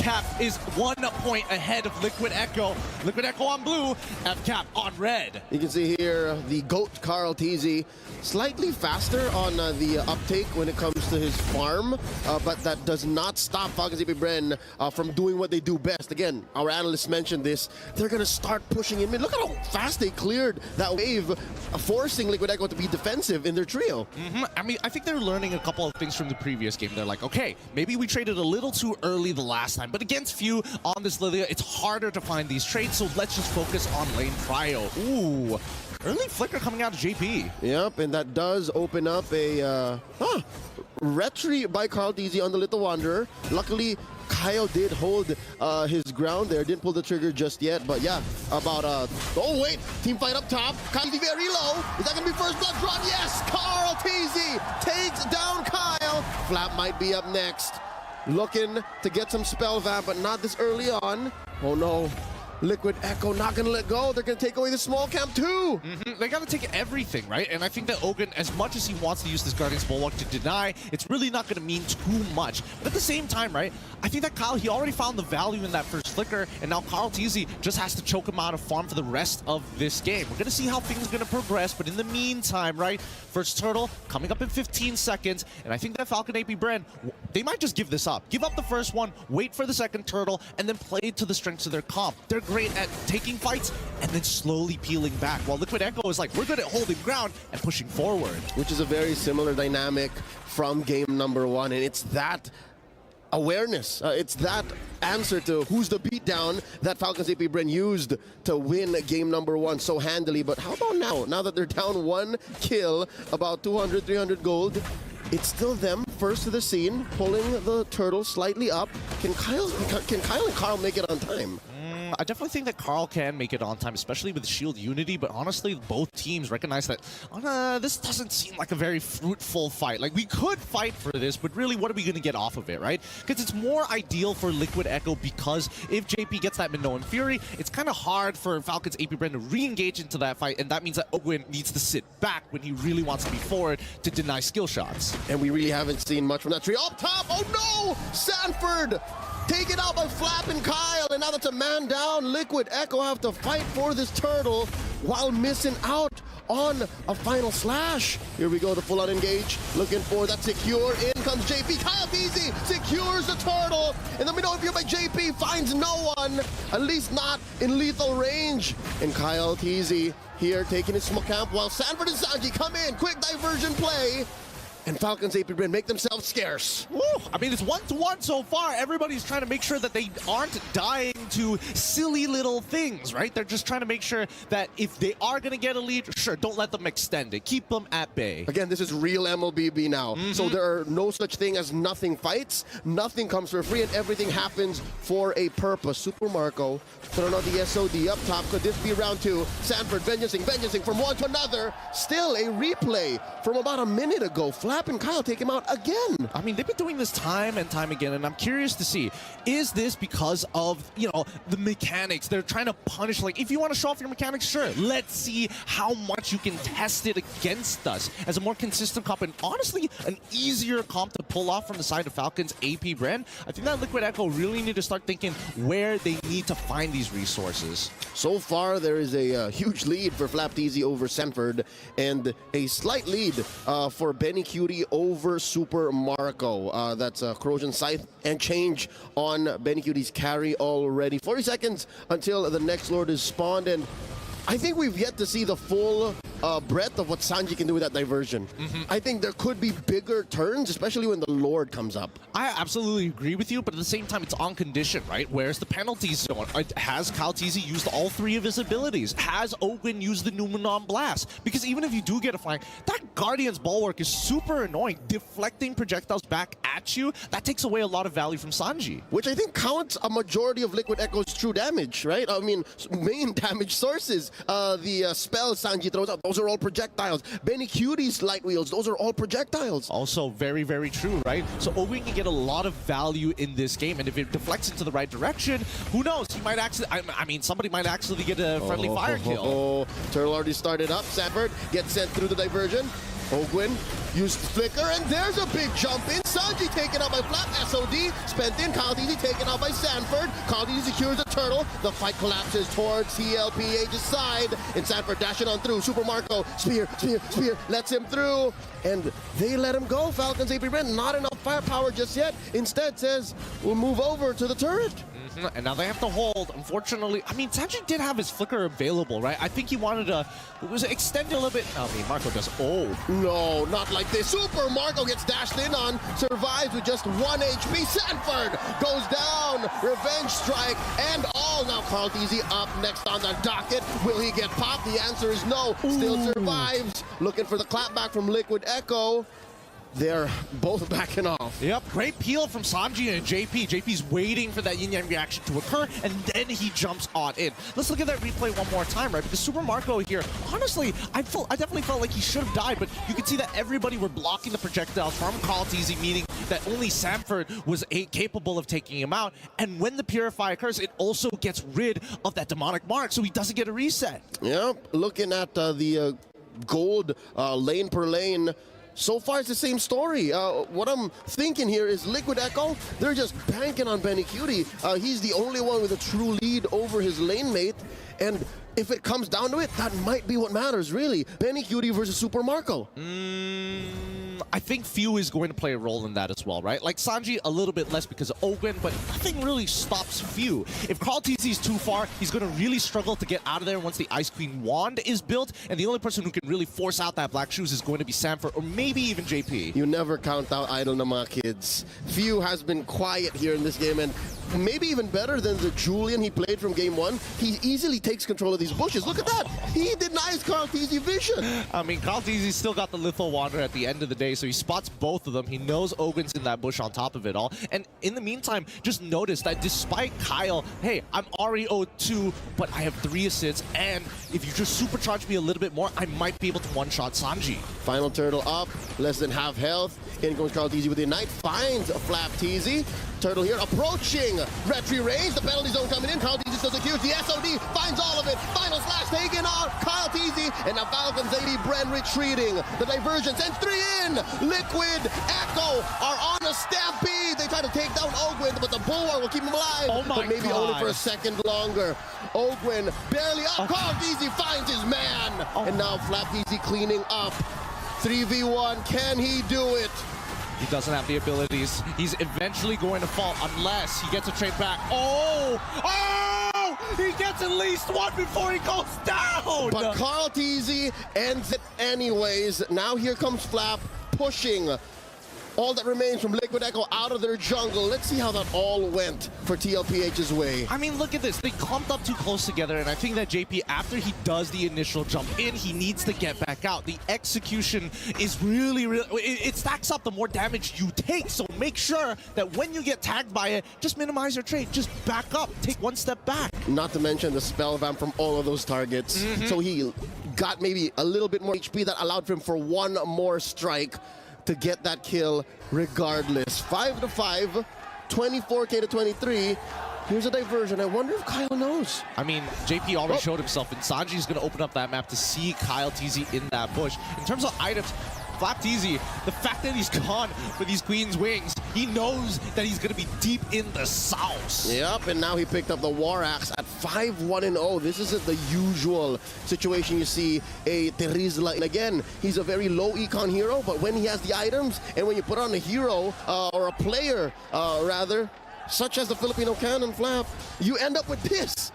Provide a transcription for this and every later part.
Cap is 1 point ahead of Liquid Echo. Liquid Echo on blue, FCAP on red. You can see here the GOAT Carl TZ slightly faster on the uptake when it comes to his farm, but that does not stop FALCONS APBREN from doing what they do best. Again, our analysts mentioned this. They're going to start pushing in mid. Look at how fast they cleared that wave, forcing Liquid Echo to be defensive in their trio. I mean, I think they're learning a couple of things from the previous game. They're like, okay, maybe we traded a little too early the last time, but against few on this Lilia, it's harder to find these trades, so let's just focus on lane prio. Ooh. Early flicker coming out of JP. Yep, and that does open up a retry by Carl TZ on the Little Wanderer. Luckily, Kyle did hold his ground there. Didn't pull the trigger just yet, but yeah, about oh wait, team fight up top. Kyle TZ very low. Is that gonna be first blood drawn? Yes, Carl TZ takes down Kyle. Flap might be up next. Looking to get some spell vamp, but not this early on. Oh no. Liquid Echo not going to let go. They're going to take away the small camp too. They got to take everything, right? And I think that Ogun, as much as he wants to use this Guardian's Bulwark to deny, it's really not going to mean too much. But at the same time, right, I think that Kyle, he already found the value in that first flicker, and now Carl TZ just has to choke him out of farm for the rest of this game. We're going to see how things are going to progress, but in the meantime, right, first turtle coming up in 15 seconds, and I think that FALCON APBREN, they might just give this up. Give up the first one, wait for the second turtle, and then play to the strengths of their comp. They're great at taking fights and then slowly peeling back, while Liquid Echo is like, we're good at holding ground and pushing forward. Which is a very similar dynamic from game number one, and it's that awareness, it's that answer to who's the beatdown that FALCONS APBREN used to win game number one so handily. But how about now? Now that they're down 1 kill, about 200, 300 gold, it's still them first to the scene, pulling the turtle slightly up. Can Kyle and Carl make it on time? I definitely think that Carl can make it on time, especially with Shield Unity, but honestly, both teams recognize that this doesn't seem like a very fruitful fight. Like, we could fight for this, but really, what are we going to get off of it, right? Because it's more ideal for Liquid Echo, because if JP gets that Minoan Fury, it's kind of hard for FALCONS APBREN to re-engage into that fight, and that means that Ogun needs to sit back when he really wants to be forward to deny skill shots. And we really haven't seen much from that tree. Up top, oh no! Sanford! Taken out by Flap and Kyle, and now that's a man down. Liquid Echo have to fight for this turtle while missing out on a final slash. Here we go, the full-on engage, looking for that secure. In comes JP. Kyle TZ secures the turtle, and then we know if you're by JP finds no one, at least not in lethal range. And Kyle TZ here taking his small camp while Sanford and Sanji come in. Quick diversion play. And FALCONS APBREN make themselves scarce. Woo. I mean, it's 1-1 so far. Everybody's trying to make sure that they aren't dying to silly little things, right? They're just trying to make sure that if they are going to get a lead, sure, don't let them extend it. Keep them at bay. Again, this is real MLBB now. So there are no such thing as nothing fights. Nothing comes for free, and everything happens for a purpose. Super Marco throwing out the SOD up top. Could this be round 2? Sanford vengeancing from one to another. Still a replay from about a minute ago. Flap and Kyle take him out again. I mean, they've been doing this time and time again, and I'm curious to see, is this because of, you know, the mechanics? They're trying to punish, like, if you want to show off your mechanics, sure, let's see how much you can test it against us as a more consistent comp, and honestly, an easier comp to pull off from the side of FALCONS APBREN. I think that Liquid Echo really need to start thinking where they need to find these resources. So far, there is a huge lead for Flap TZ over Sanford, and a slight lead for Benny Cutie over Super Marco. That's Corrosion Scythe and change on Benny Cutie's carry already. 40 seconds until the next Lord is spawned, and I think we've yet to see the full breadth of what Sanji can do with that diversion. I think there could be bigger turns, especially when the Lord comes up. I absolutely agree with you, but at the same time, it's on condition, right? Where's the penalty zone? Has Kyle TZ used all 3 of his abilities? Has Ogun used the Numenon Blast? Because even if you do get a flank, that Guardian's Bulwark is super annoying. Deflecting projectiles back at you, that takes away a lot of value from Sanji. Which I think counts a majority of Liquid Echo's true damage, right? I mean, main damage sources. The spells Sanji throws out, those are all projectiles. Benny Cutie's light wheels, those are all projectiles. Also very, very true, right? So Ogun can get a lot of value in this game, and if it deflects into the right direction, who knows? He might actually, I mean, somebody might actually get a friendly fire kill. Turtle already started up. Sanford gets sent through the diversion. Ogun Used Flicker, and there's a big jump in. Sanji taken out by Flap. SOD spent in. Kaltizi taken out by Sanford. Kaltizi secures the turtle. The fight collapses towards TLPH's side. And Sanford dashing on through. Super Marco, spear, lets him through. And they let him go. Falcons APBREN, not enough firepower just yet. Instead says, we'll move over to the turret. And now they have to hold. Unfortunately, I mean, Sanji did have his flicker available, right? I think he wanted to extend it a little bit. I mean, Marco does. Oh. No, not like this. Super Marco gets dashed in on, survives with just 1 HP. Sanford goes down. Revenge strike and all. Now Kaltizi up next on the docket. Will he get popped? The answer is no. Still survives. Looking for the clapback from Liquid Echo. They're both backing off. Yep, great peel from Sanji and JP. JP's waiting for that yin-yang reaction to occur, and then he jumps on in. Let's look at that replay one more time, right? Because Super Marco here, honestly, I definitely felt like he should have died, but you can see that everybody were blocking the projectiles from Kaltizi, meaning that only Sanford was capable of taking him out. And when the Purify occurs, it also gets rid of that demonic mark, so he doesn't get a reset. Yep, looking at the gold lane per lane, so far, it's the same story. What I'm thinking here is Liquid Echo, they're just banking on Benny Cutie. He's the only one with a true lead over his lane mate. And if it comes down to it, that might be what matters, really. Benny Cutie versus Super Marco. I think Few is going to play a role in that as well, right? Like Sanji, a little bit less because of Ogun, but nothing really stops Few. If Kaltizi is too far, he's going to really struggle to get out of there once the Ice Queen wand is built, and the only person who can really force out that Black Shoes is going to be Sanford, or maybe even JP. You never count out idle Nama, kids. Few has been quiet here in this game, and maybe even better than the Julian he played from game 1. He easily takes control of these bushes. Look at that! He denies Kaltizi vision! I mean, Kaltizi still got the Lethal Wander at the end of the day, so he spots both of them. He knows Ogun's in that bush on top of it all. And in the meantime, just notice that despite Kyle, hey, I'm already 0-2, but I have 3 assists, and if you just supercharge me a little bit more, I might be able to one-shot Sanji. Final turtle up, less than half health. In goes Kaltizi with the Ignite, finds Flap Teasy. Turtle here approaching Retry range. The penalty zone coming in. Kaltizi still secures the SOD, finds all of it. Final slash taken out. Kaltizi, and now Falcons APBREN retreating. The divergence and 3 in. Liquid Echo are on a stampede. They try to take down Ogwin, but the Bulwark will keep him alive. Oh my but maybe God. only for a second longer. Ogwin barely up. Okay. Kaltizi finds his man. And now Flap Teasy cleaning up. 3v1, can he do it? He doesn't have the abilities. He's eventually going to fall unless he gets a trade back. Oh! Oh! He gets at least one before he goes down! But Kaltizi ends it anyways. Now here comes Flap pushing all that remains from Liquid Echo out of their jungle. Let's see how that all went for TLPH's way. I mean, look at this. They clumped up too close together, and I think that JP, after he does the initial jump in, he needs to get back out. The execution is really, it stacks up the more damage you take, so make sure that when you get tagged by it, just minimize your trade. Just back up. Take one step back. Not to mention the spell vamp from all of those targets. So he got maybe a little bit more HP that allowed for him for one more strike to get that kill regardless. 5-5, 24K to 23. Here's a diversion. I wonder if Kyle knows. I mean, JP already showed himself, and Sanji's going to open up that map to see Kyle Teasy in that bush. In terms of items, Flap Teasy, the fact that he's gone for these Queen's Wings, he knows that he's going to be deep in the sauce. Yep, and now he picked up the War Axe at 5-1-0. This isn't the usual situation you see a Terizla. And again, he's a very low econ hero, but when he has the items, and when you put on a hero, or a player, rather, such as the Filipino Cannon Flap, you end up with this.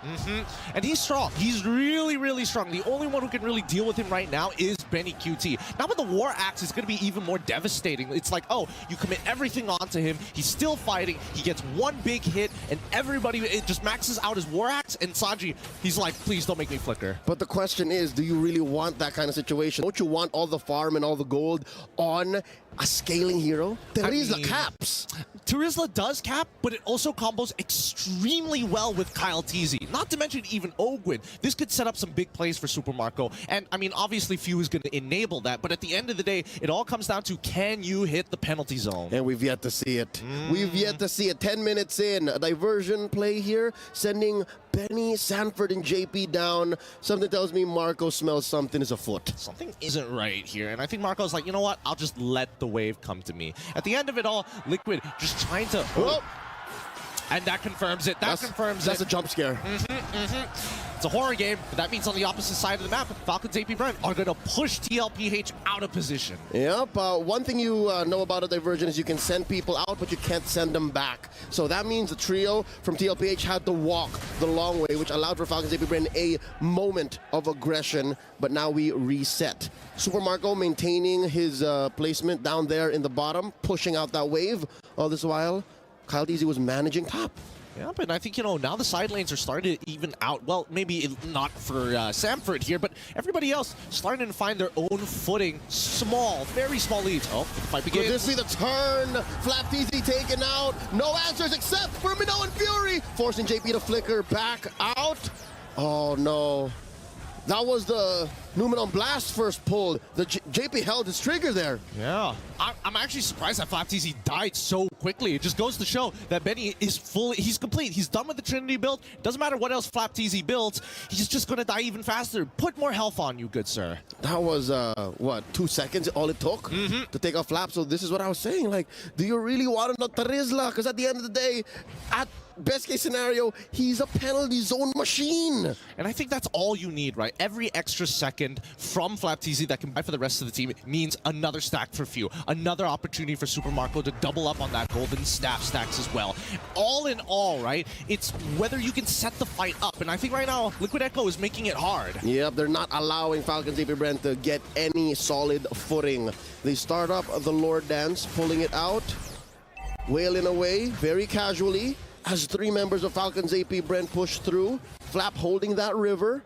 And he's strong. He's really, really strong. The only one who can really deal with him right now is Benny QT. Now with the War Axe, it's going to be even more devastating. It's like, oh, you commit everything onto him. He's still fighting. He gets one big hit, and everybody, it just maxes out his War Axe, and Sanji, he's like, please don't make me flicker. But the question is, do you really want that kind of situation? Don't you want all the farm and all the gold on a scaling hero? Terizla caps. Terizla does cap, but it also combos extremely well with Kyle Teasy. Not to mention even Ogwin. This could set up some big plays for Super Marco. And I mean, obviously Few is going going to enable that. But at the end of the day, it all comes down to, can you hit the penalty zone? And we've yet to see it. We've yet to see it. 10 minutes in, a diversion play here, sending Benny, Sanford, and JP down. Something tells me Marco smells something is afoot. Something isn't right here, and I think Marco's like, you know what? I'll just let the wave come to me. At the end of it all, Liquid just trying to... Oh. And that confirms it. That confirms it. That's a jump scare. It's a horror game, but that means on the opposite side of the map, Falcons APBREN are going to push TLPH out of position. Yep. One thing you know about a diversion is you can send people out, but you can't send them back. So that means the trio from TLPH had to walk the long way, which allowed for Falcons APBREN a moment of aggression, but now we reset. Super Marco maintaining his placement down there in the bottom, pushing out that wave. All this while, Kyle Deasy was managing top. Yeah, but I think, you know, now the side lanes are starting to even out. Well, maybe not for Sanford here, but everybody else starting to find their own footing. Small, very small leads. Oh, the fight begins. Could this be the turn? Flapteasy taken out. No answers except for Minnow and Fury, forcing JP to flicker back out. Oh, no. That was the Numenon Blast first pulled. The JP held his trigger there. Yeah. I'm actually surprised that Flapteasy died so quickly. It just goes to show that Benny is he's complete. He's done with the Trinity build. Doesn't matter what else Flapteasy builds. He's just going to die even faster. Put more health on you, good sir. That was, what, 2 seconds all it took to take off Flap. So this is what I was saying. Like, do you really want to know Tarizla? Because at the end of the day, at best case scenario, he's a penalty zone machine. And I think that's all you need, right? Every extra second from Flapteasy that can buy for the rest of the team means another stack for Few. Another opportunity for Super Marco to double up on that golden staff stacks as well. All in all, right, it's whether you can set the fight up. And I think right now, Liquid Echo is making it hard. Yep, they're not allowing Falcons APBREN to get any solid footing. They start up the Lord Dance, pulling it out, wailing away very casually. As 3 members of Falcons APBREN push through, Flap holding that river,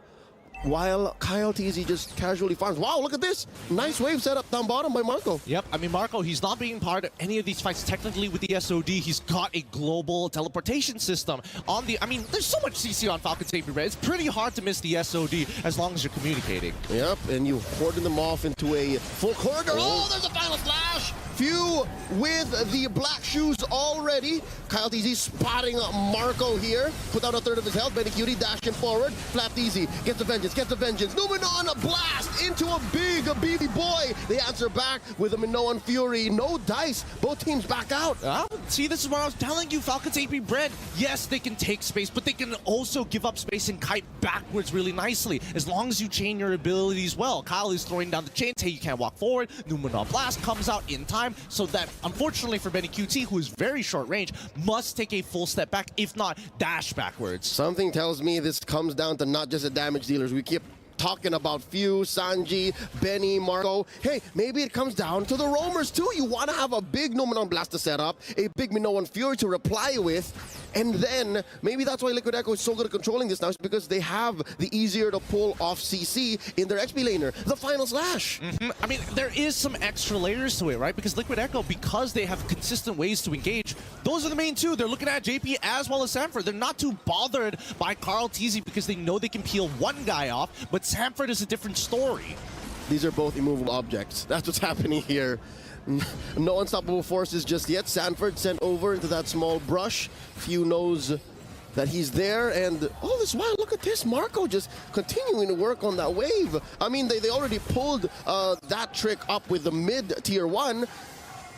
while Kyle Deasy just casually farms. Wow, look at this! Nice wave setup down bottom by Marco. Yep, I mean, Marco, he's not being part of any of these fights technically with the SOD. He's got a global teleportation system on the... I mean, there's so much CC on Falcons APBREN. It's pretty hard to miss the SOD as long as you're communicating. Yep, and you hoarding them off into a full corridor. Oh, there's a final slash! Few with the black shoes already. Kyle Deasy spotting Marco here. Put out a third of his health. Benny Cutie dashing forward. Flapteasy gets the vengeance, gets the vengeance. Numenon blast into a big BB boy. They answer back with a Minoan Fury. No dice. Both teams back out. See, this is what I was telling you. Falcons APBREN, yes, they can take space, but they can also give up space and kite backwards really nicely, as long as you chain your abilities well. Kyle is throwing down the chains. Hey, you can't walk forward. Numenon blast comes out in time, so that, unfortunately for Benny QT, who is very short range, must take a full step back, if not dash backwards. Something tells me this comes down to not just the damage dealers. We keep talking about Few, Sanji, Benny, Marco. Hey, maybe it comes down to the roamers too. You want to have a big Numenon Blast to set up, a big Minoan Fury to reply with, and then maybe that's why Liquid Echo is so good at controlling this now, is because they have the easier to pull off CC in their XP laner, the final slash. I mean, there is some extra layers to it, right? Because Liquid Echo, because they have consistent ways to engage, those are the main two. They're looking at JP as well as Sanford. They're not too bothered by Kyle Deasy because they know they can peel one guy off, but Sanford is a different story. These are both immovable objects. That's what's happening here. No unstoppable forces just yet. Sanford sent over into that small brush. Few knows that he's there, and all this while, look at this. Marco just continuing to work on that wave. I mean, they already pulled that trick up with the mid tier 1.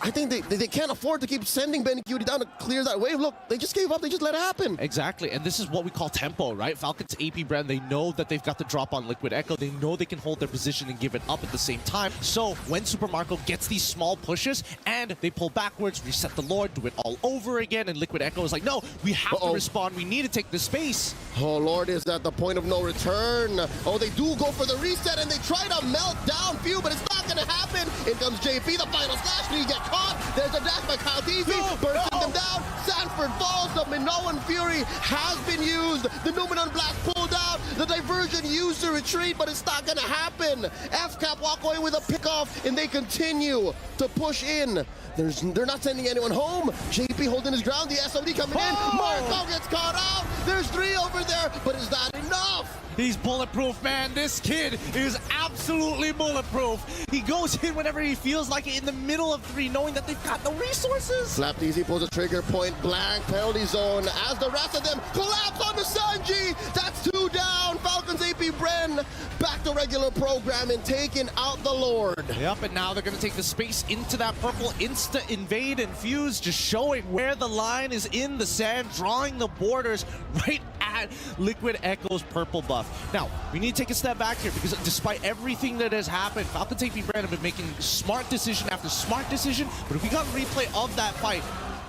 I think they can't afford to keep sending Benny Cutie down to clear that wave. Look, they just gave up. They just let it happen. Exactly, and this is what we call tempo, right? Falcons APBREN, they know that they've got the drop on Liquid Echo. They know they can hold their position and give it up at the same time. So when Super Marco gets these small pushes and they pull backwards, reset the Lord, do it all over again, and Liquid Echo is like, no, we have to respond. We need to take the space. Oh, Lord is at the point of no return. Oh, they do go for the reset, and they try to melt down Few, but it's not going to happen. In comes JP, the final slash. He gets caught. There's a dash by Kyle Deasy, bursting them down. Sanford falls. The Minoan Fury has been used. The Numenon Blast pulled out. The diversion used to retreat, but it's not going to happen. FCAP walk away with a pickoff, and they continue to push in. They're not sending anyone home. JP holding his ground. The SOD coming in. Marco gets caught out. There's 3 over there, but is that enough? He's bulletproof, man. This kid is absolutely bulletproof. He goes in whenever he feels like it in the middle of 3, knowing that they've got no resources. Slapped easy, pulls a trigger, point blank, penalty zone, as the rest of them collapse onto Sanji. That's 2 down. Falcons APBREN back to regular program and taking out the Lord. Yep, and now they're going to take the space into that purple, insta-invade and fuse, just showing where the line is in the sand, drawing the borders right at Liquid Echo's purple buff. Now, we need to take a step back here because despite everything that has happened, Falcons APBREN have been making smart decision after smart decision, but if we got a replay of that fight,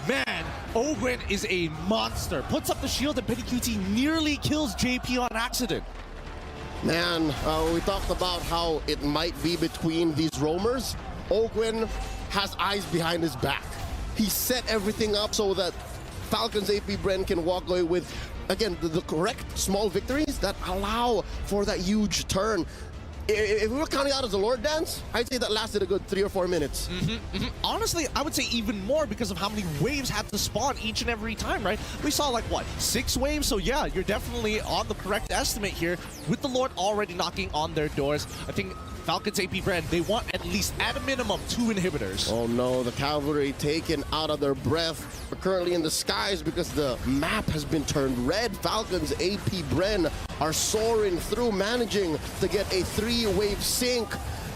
man, APBREN is a monster. Puts up the shield and Penny QT nearly kills JP on accident. Man, we talked about how it might be between these roamers. APBREN has eyes behind his back. He set everything up so that Falcons APBREN can walk away with, again, the correct small victories that allow for that huge turn. If we were counting out as a Lord Dance, I'd say that lasted a good 3 or 4 minutes. Honestly, I would say even more because of how many waves had to spawn each and every time, right? We saw like, what, 6 waves? So yeah, you're definitely on the correct estimate here with the Lord already knocking on their doors. I think Falcons APBREN, they want at least, at a minimum, 2 inhibitors. Oh no, the cavalry taken out of their breath. We're currently in the skies because the map has been turned red. Falcons APBREN are soaring through, managing to get a 3-wave sink.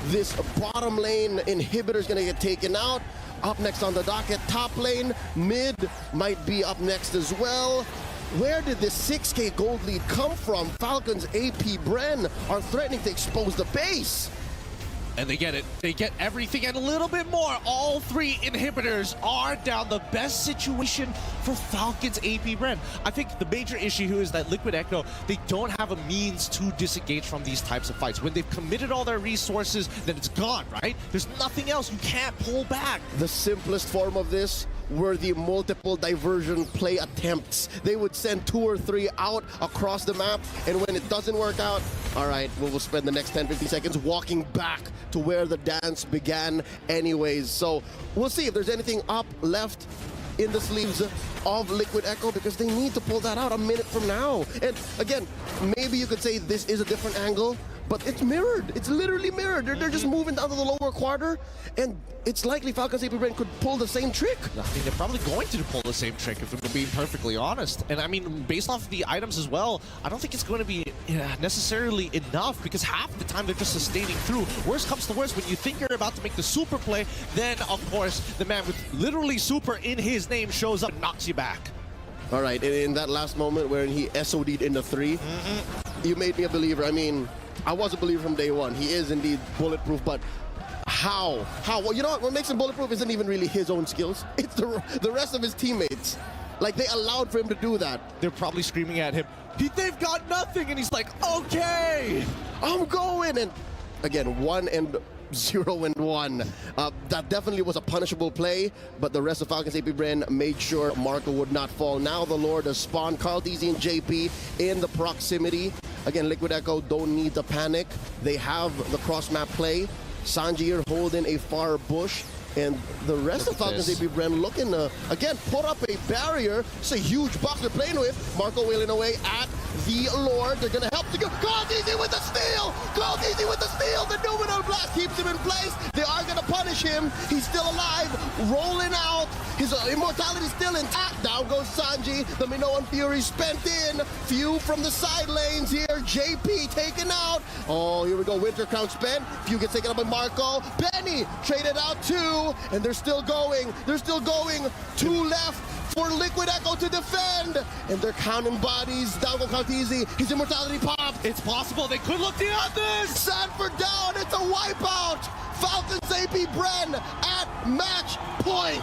This bottom lane inhibitor is going to get taken out. Up next on the docket, top lane, mid might be up next as well. Where did this 6K gold lead come from? Falcons APBREN are threatening to expose the base. And they get it. They get everything and a little bit more. All 3 inhibitors are down. The best situation for Falcons APBREN. I think the major issue here is that Liquid Echo, they don't have a means to disengage from these types of fights. When they've committed all their resources, then it's gone, right? There's nothing else. You can't pull back. The simplest form of this were the multiple diversion play attempts. They would send 2 or 3 out across the map, and when it doesn't work out, all right, we'll spend the next 10-15 seconds walking back to where the dance began anyways. So we'll see if there's anything up left in the sleeves of Liquid Echo, because they need to pull that out a minute from now. And again, maybe you could say this is a different angle, but it's mirrored. It's literally mirrored. They're just moving down to the lower quarter, and it's likely Falcons APBREN could pull the same trick. I think they're probably going to pull the same trick, if we're being perfectly honest. And I mean, based off of the items as well, I don't think it's going to be necessarily enough, because half the time they're just sustaining through. Worst comes to worst, when you think you're about to make the super play, then of course the man with literally super in his name shows up and knocks you back. All right, and in that last moment where he SOD'd into 3, you made me a believer. I mean, I was a believer from day one. He is indeed bulletproof, but how? Well, you know what makes him bulletproof isn't even really his own skills. It's the rest of his teammates. Like, they allowed for him to do that. They're probably screaming at him, they've got nothing, and he's like, okay, I'm going. And again, 1 and 0 and 1. That definitely was a punishable play, but the rest of Falcons APBREN made sure Marco would not fall. Now the Lord has spawned Carl DZ and JP in the proximity. Again, Liquid Echo don't need to panic. They have the cross-map play. Sanji here holding a far bush. And the rest of Falcons APBREN looking to, again, put up a barrier. It's a huge box they're playing with. Marco wailing away at the Lord. They're going to help to go. Carl DZ with the steal! Carl DZ with the steal! The Numenor Blast keeps him in place. They are going to punish him. He's still alive, rolling out. His immortality is still intact. Down goes Sanji. The Minoan Fury spent in. Few from the side lanes here. JP taken out. Oh, here we go. Winter Crown spent. Few gets taken up by Marco. Benny traded out 2. And they're still going. They're still going. 2 left for Liquid Echo to defend. And they're counting bodies. Down goes Kaltizi. His immortality popped. it's possible. They could look the others. Sanford down. It's a wipeout. Falcons APBREN at match point.